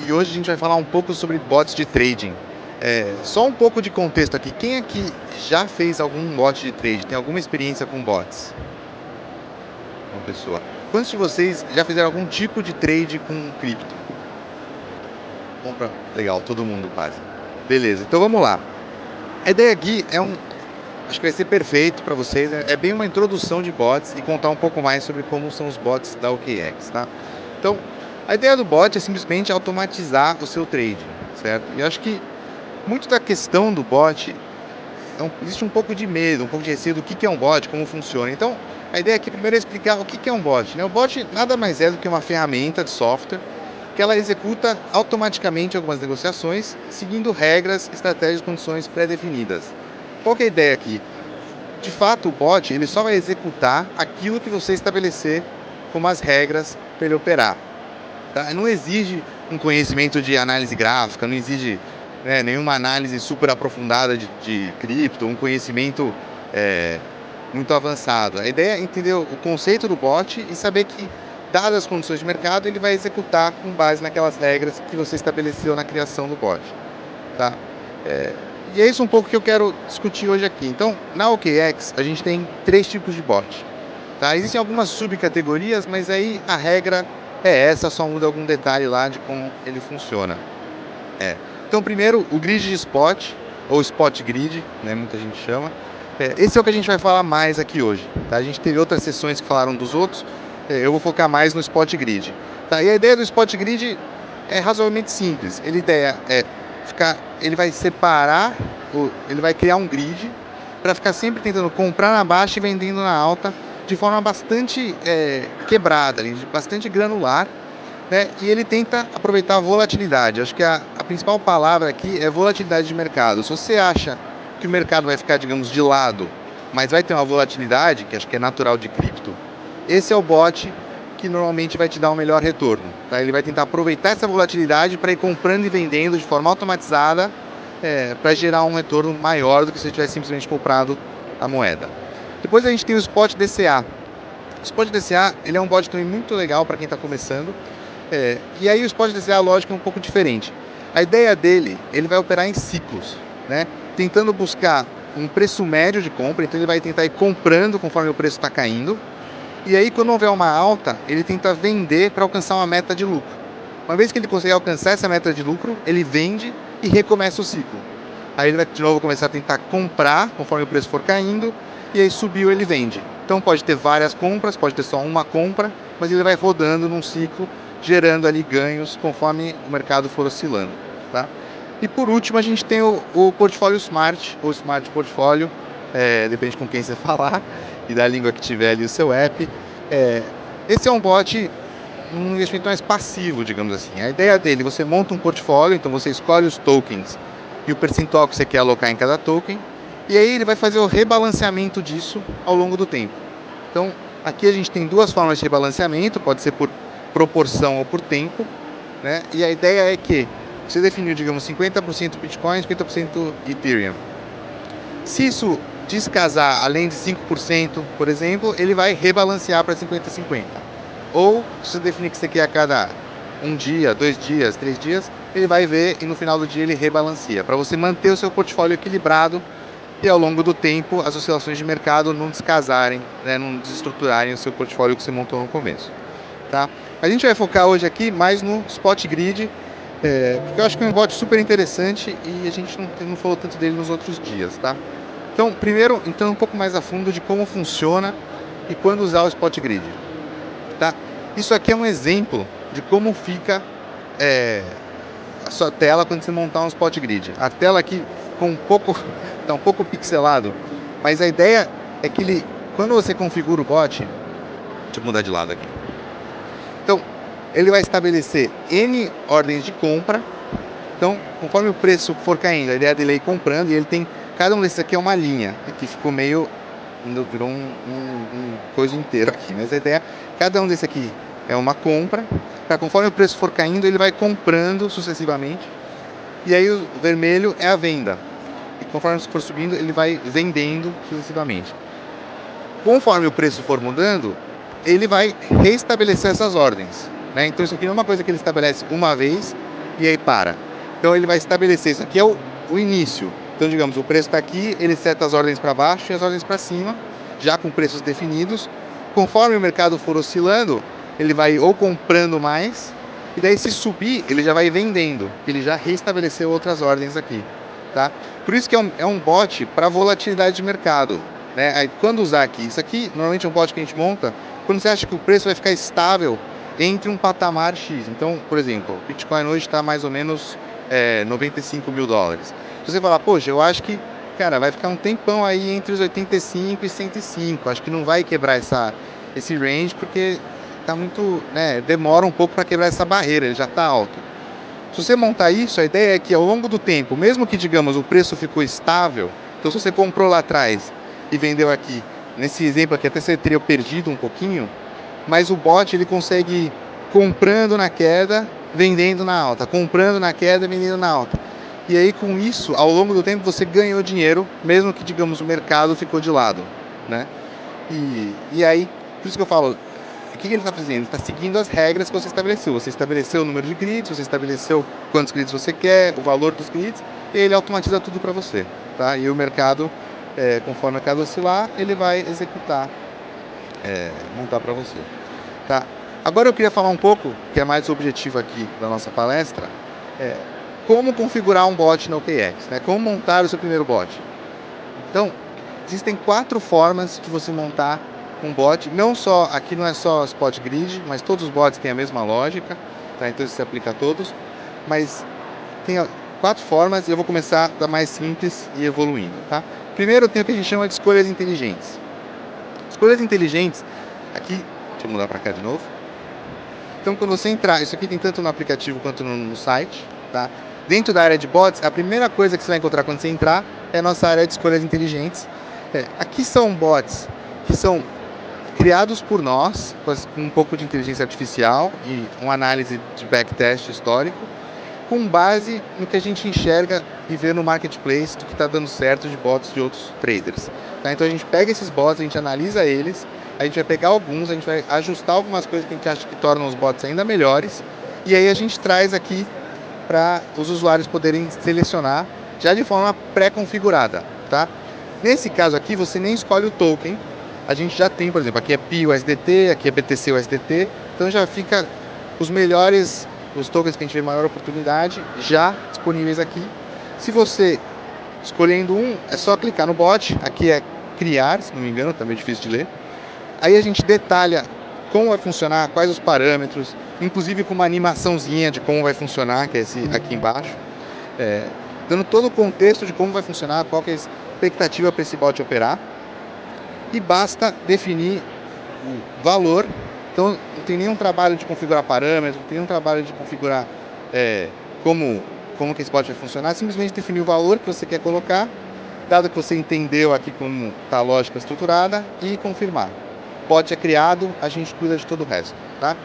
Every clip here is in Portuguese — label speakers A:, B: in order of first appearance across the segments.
A: e hoje a gente vai falar um pouco sobre bots de trading. Só um pouco de contexto aqui. Quem aqui já fez algum bot de trade? Tem alguma experiência com bots? Uma pessoa. Quantos de vocês já fizeram algum tipo de trade com cripto? Compra. Legal, todo mundo quase. Beleza, então vamos lá. A ideia aqui acho que vai ser perfeito para vocês. É bem uma introdução de bots e contar um pouco mais sobre como são os bots da OKEx, tá? Então, a ideia do bot é simplesmente automatizar o seu trade, certo? E eu acho que muito da questão do bot, existe um pouco de medo, um pouco de receio do que é um bot, como funciona. Então, a ideia aqui primeiro é explicar o que é um bot, né? O bot nada mais é do que uma ferramenta de software que ela executa automaticamente algumas negociações, seguindo regras, estratégias e condições pré-definidas. Qual que é a ideia aqui? De fato, o bot ele só vai executar aquilo que você estabelecer como as regras para ele operar. Tá? Não exige um conhecimento de análise gráfica, não exige nenhuma análise super aprofundada de cripto, um conhecimento muito avançado. A ideia é entender o conceito do bot e saber que, dadas as condições de mercado, ele vai executar com base naquelas regras que você estabeleceu na criação do bot. Tá? E é isso um pouco que eu quero discutir hoje aqui. Então, na OKEx, a gente tem 3 tipos de bot. Tá? Existem algumas subcategorias, mas aí a regra é essa, só muda algum detalhe lá de como ele funciona. Então, primeiro, o grid de spot, ou spot grid, né, muita gente chama. Esse é o que a gente vai falar mais aqui hoje. Tá? A gente teve outras sessões que falaram dos outros, eu vou focar mais no spot grid. Tá? E a ideia do spot grid é razoavelmente simples. Ele vai separar, ele vai criar um grid para ficar sempre tentando comprar na baixa e vendendo na alta de forma bastante quebrada, bastante granular, né? E ele tenta aproveitar a volatilidade. Acho que a principal palavra aqui é volatilidade de mercado. Se você acha que o mercado vai ficar, digamos, de lado, mas vai ter uma volatilidade, que acho que é natural de cripto, esse é o bot que normalmente vai te dar um melhor retorno. Tá? Ele vai tentar aproveitar essa volatilidade para ir comprando e vendendo de forma automatizada para gerar um retorno maior do que se você tivesse simplesmente comprado a moeda. Depois a gente tem o Spot DCA. O Spot DCA ele é um bot também muito legal para quem está começando. E aí o Spot DCA, a lógica é um pouco diferente. A ideia dele, ele vai operar em ciclos, né? Tentando buscar um preço médio de compra, então ele vai tentar ir comprando conforme o preço está caindo. E aí, quando houver uma alta, ele tenta vender para alcançar uma meta de lucro. Uma vez que ele conseguir alcançar essa meta de lucro, ele vende e recomeça o ciclo. Aí ele vai de novo começar a tentar comprar conforme o preço for caindo, e aí subiu, ele vende. Então pode ter várias compras, pode ter só uma compra, mas ele vai rodando num ciclo, gerando ali ganhos conforme o mercado for oscilando. Tá? E por último, a gente tem o portfólio Smart, ou Smart Portfólio, depende com quem você falar, e da língua que tiver ali o seu app. Esse é um bot, um investimento mais passivo, digamos assim. A ideia dele, você monta um portfólio, então você escolhe os tokens e o percentual que você quer alocar em cada token, e aí ele vai fazer o rebalanceamento disso ao longo do tempo. Então, aqui a gente tem 2 formas de rebalanceamento, pode ser por proporção ou por tempo, né? E a ideia é que você definiu, digamos, 50% Bitcoin, 50% Ethereum. Se isso descasar além de 5%, por exemplo, ele vai rebalancear para 50-50. Ou, se você definir que você quer a cada 1 dia, 2 dias, 3 dias, ele vai ver e no final do dia ele rebalancia, para você manter o seu portfólio equilibrado e ao longo do tempo as oscilações de mercado não descasarem, né, não desestruturarem o seu portfólio que você montou no começo. Tá? A gente vai focar hoje aqui mais no Spot Grid, porque eu acho que é um bot super interessante e a gente não falou tanto dele nos outros dias. Tá? Então, primeiro, um pouco mais a fundo de como funciona e quando usar o Spot Grid. Tá? Isso aqui é um exemplo de como fica a sua tela quando você montar um Spot Grid. A tela aqui está um pouco pixelado, mas a ideia é que quando você configura o bot, deixa eu mudar de lado aqui. Então, ele vai estabelecer N ordens de compra. Então, conforme o preço for caindo, a ideia dele é ir comprando, e ele tem, cada um desses aqui é uma linha, aqui ficou meio, virou um coisa inteiro aqui, mas a ideia, cada um desses aqui é uma compra, conforme o preço for caindo, ele vai comprando sucessivamente, e aí o vermelho é a venda, e conforme for subindo, ele vai vendendo sucessivamente. Conforme o preço for mudando, ele vai restabelecer essas ordens, né? Então isso aqui não é uma coisa que ele estabelece uma vez e aí para. Então ele vai estabelecer, isso aqui é o início. Então, digamos, o preço está aqui, ele seta as ordens para baixo e as ordens para cima, já com preços definidos. Conforme o mercado for oscilando, ele vai ou comprando mais, e daí se subir, ele já vai vendendo. Ele já restabeleceu outras ordens aqui, tá? Por isso que é um bot para volatilidade de mercado, né? Aí, quando usar aqui, isso aqui normalmente é um bot que a gente monta quando você acha que o preço vai ficar estável entre um patamar X. Então, por exemplo, o Bitcoin hoje está mais ou menos 95 mil dólares. Se você falar, poxa, eu acho que, cara, vai ficar um tempão aí entre os 85 e 105. Acho que não vai quebrar esse range, porque tá muito, né, demora um pouco para quebrar essa barreira, ele já está alto. Se você montar isso, a ideia é que ao longo do tempo, mesmo que, digamos, o preço ficou estável, então se você comprou lá atrás e vendeu aqui, nesse exemplo aqui até você teria perdido um pouquinho, mas o bot ele consegue ir comprando na queda, vendendo na alta, comprando na queda, vendendo na alta. E aí com isso, ao longo do tempo, você ganhou dinheiro, mesmo que, digamos, o mercado ficou de lado, né? E aí, por isso que eu falo, o que ele está fazendo? Ele está seguindo as regras que você estabeleceu. Você estabeleceu o número de grids, você estabeleceu quantos grids você quer, o valor dos grids, e ele automatiza tudo para você, tá? E o mercado, conforme o mercado oscilar, ele vai executar, montar para você, tá? Agora eu queria falar um pouco, que é mais o objetivo aqui da nossa palestra, é como configurar um bot na OKX, né? Como montar o seu primeiro bot. Então, existem 4 formas de você montar um bot. Não só, aqui não é só Spot Grid, mas todos os bots têm a mesma lógica, tá? Então isso se aplica a todos. Mas tem 4 formas e eu vou começar da mais simples e evoluindo, tá? Primeiro tem o que a gente chama de escolhas inteligentes. Escolhas inteligentes, aqui, deixa eu mudar para cá de novo. Então quando você entrar, isso aqui tem tanto no aplicativo quanto no site, tá? Dentro da área de bots, a primeira coisa que você vai encontrar quando você entrar é a nossa área de escolhas inteligentes. Aqui são bots que são criados por nós, com um pouco de inteligência artificial e uma análise de backtest histórico, com base no que a gente enxerga e vê no marketplace do que está dando certo de bots de outros traders, tá? Então a gente pega esses bots, a gente analisa eles, a gente vai pegar alguns, a gente vai ajustar algumas coisas que a gente acha que tornam os bots ainda melhores, e aí a gente traz aqui para os usuários poderem selecionar já de forma pré-configurada, tá? Nesse caso aqui, você nem escolhe o token. A gente já tem, por exemplo, aqui é PIUSDT, aqui é BTCUSDT, então já fica os melhores, os tokens que a gente vê maior oportunidade, já disponíveis aqui. Se você escolhendo um, é só clicar no bot, aqui é criar, se não me engano, tá meio difícil de ler. Aí a gente detalha como vai funcionar, quais os parâmetros, inclusive com uma animaçãozinha de como vai funcionar, que é esse aqui embaixo, dando todo o contexto de como vai funcionar, qual que é a expectativa para esse bot operar, e basta definir o valor. Então não tem nenhum trabalho de configurar parâmetros, não tem nenhum trabalho de configurar como que esse bot vai funcionar, simplesmente definir o valor que você quer colocar, dado que você entendeu aqui como está a lógica estruturada, e confirmar. O bot é criado, a gente cuida de todo o resto, tá?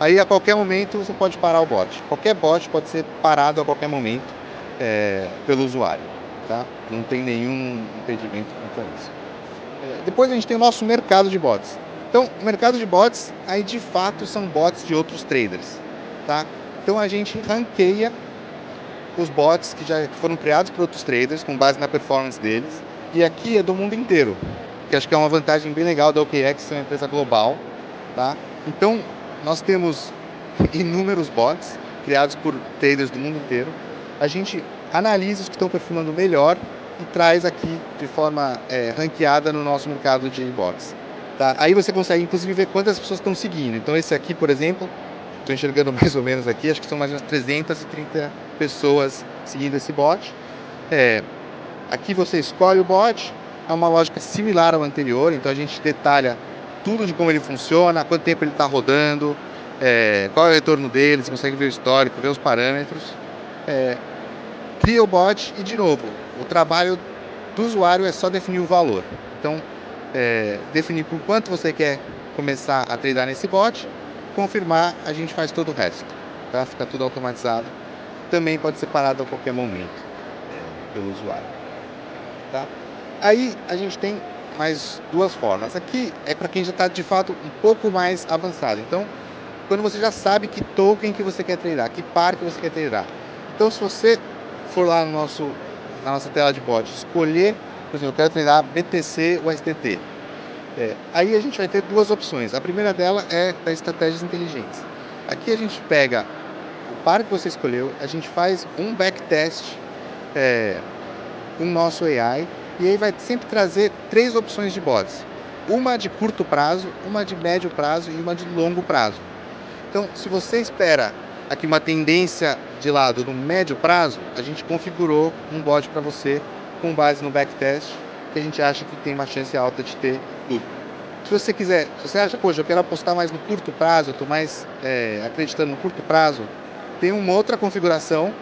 A: Aí a qualquer momento você pode parar o bot. Qualquer bot pode ser parado a qualquer momento pelo usuário, tá? Não tem nenhum impedimento quanto a isso. Depois a gente tem o nosso mercado de bots. Então, o mercado de bots, aí de fato são bots de outros traders, tá? Então a gente ranqueia os bots que já foram criados por outros traders com base na performance deles, e aqui é do mundo inteiro, que acho que é uma vantagem bem legal da OKX ser uma empresa global, tá? Então, nós temos inúmeros bots criados por traders do mundo inteiro. A gente analisa os que estão performando melhor e traz aqui de forma ranqueada no nosso mercado de bots, tá? Aí você consegue inclusive ver quantas pessoas estão seguindo. Então esse aqui, por exemplo, estou enxergando mais ou menos aqui, acho que são mais ou menos 330 pessoas seguindo esse bot. Aqui você escolhe o bot, é uma lógica similar ao anterior, então a gente detalha tudo de como ele funciona, quanto tempo ele está rodando, qual é o retorno dele, você consegue ver o histórico, ver os parâmetros. Cria o bot e, de novo, o trabalho do usuário é só definir o valor. Então, definir por quanto você quer começar a tradar nesse bot, confirmar, a gente faz todo o resto, tá? Fica tudo automatizado. Também pode ser parado a qualquer momento pelo usuário, tá? Aí a gente tem mais 2 formas. Aqui é para quem já está de fato um pouco mais avançado. Então, quando você já sabe que token que você quer treinar, que par que você quer treinar. Então, se você for lá na nossa tela de bot, escolher, por exemplo, eu quero treinar BTC ou STT. Aí a gente vai ter duas opções. A primeira dela é da estratégias inteligentes. Aqui a gente pega o par que você escolheu, a gente faz um backtest com o nosso AI, e aí vai sempre trazer três opções de bots. Uma de curto prazo, uma de médio prazo e uma de longo prazo. Então, se você espera aqui uma tendência de lado no médio prazo, a gente configurou um bot para você com base no backtest, que a gente acha que tem uma chance alta de ter lucro. Se você quiser, se você acha, poxa, eu quero apostar mais no curto prazo, eu estou mais acreditando no curto prazo, tem uma outra configuração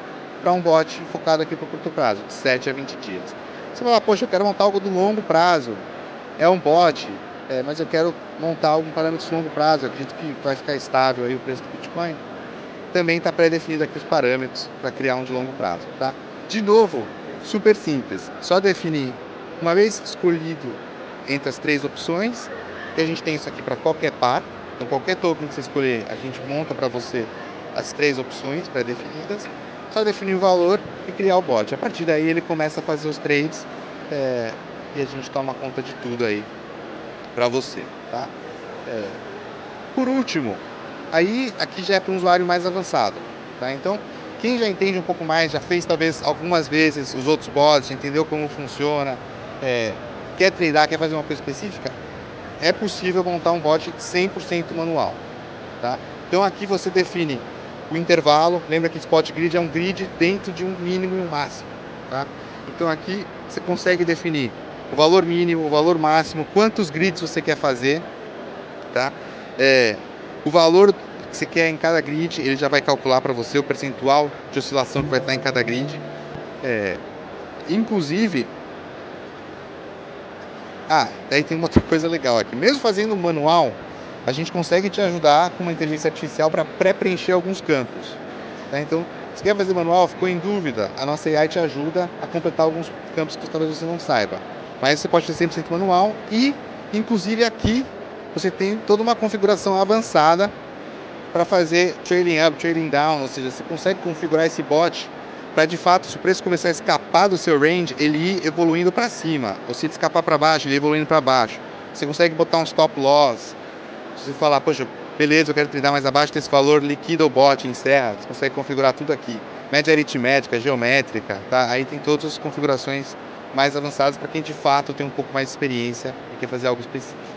A: para um bot focado aqui para o curto prazo, de 7 a 20 dias. Você fala, poxa, eu quero montar algo do longo prazo, é um bot, mas eu quero montar algum parâmetro de longo prazo, eu acredito que vai ficar estável aí o preço do Bitcoin. Também está pré-definido aqui os parâmetros para criar um de longo prazo, tá? De novo, super simples, só definir, uma vez escolhido entre as três opções, e a gente tem isso aqui para qualquer par, então qualquer token que você escolher, a gente monta para você as três opções pré-definidas, só definir o valor e criar o bot. A partir daí ele começa a fazer os trades e a gente toma conta de tudo aí para você, tá? Por último, aí aqui já é para um usuário mais avançado, tá? Então, quem já entende um pouco mais, já fez talvez algumas vezes os outros bots, entendeu como funciona, quer treinar, quer fazer uma coisa específica, é possível montar um bot 100% manual, tá? Então aqui você define o intervalo, lembra que Spot Grid é um grid dentro de um mínimo e um máximo, tá? Então aqui você consegue definir o valor mínimo, o valor máximo, quantos grids você quer fazer, tá? O valor que você quer em cada grid, ele já vai calcular para você o percentual de oscilação que vai estar em cada grid. Inclusive, daí tem uma outra coisa legal aqui. Mesmo fazendo manual, a gente consegue te ajudar com uma inteligência artificial para pré-preencher alguns campos, tá? Então, se quer fazer manual, ficou em dúvida, a nossa AI te ajuda a completar alguns campos que talvez você não saiba. Mas você pode ser 100% manual e, inclusive aqui, você tem toda uma configuração avançada para fazer trading up, trading down, ou seja, você consegue configurar esse bot para, de fato, se o preço começar a escapar do seu range, ele ir evoluindo para cima, ou se ele escapar para baixo, ele ir evoluindo para baixo. Você consegue botar um stop loss. Se você falar, poxa, beleza, eu quero treinar mais abaixo desse valor, liquida o bot, encerra. Você consegue configurar tudo aqui. Média aritmética, geométrica, tá? Aí tem todas as configurações mais avançadas para quem de fato tem um pouco mais de experiência e quer fazer algo específico.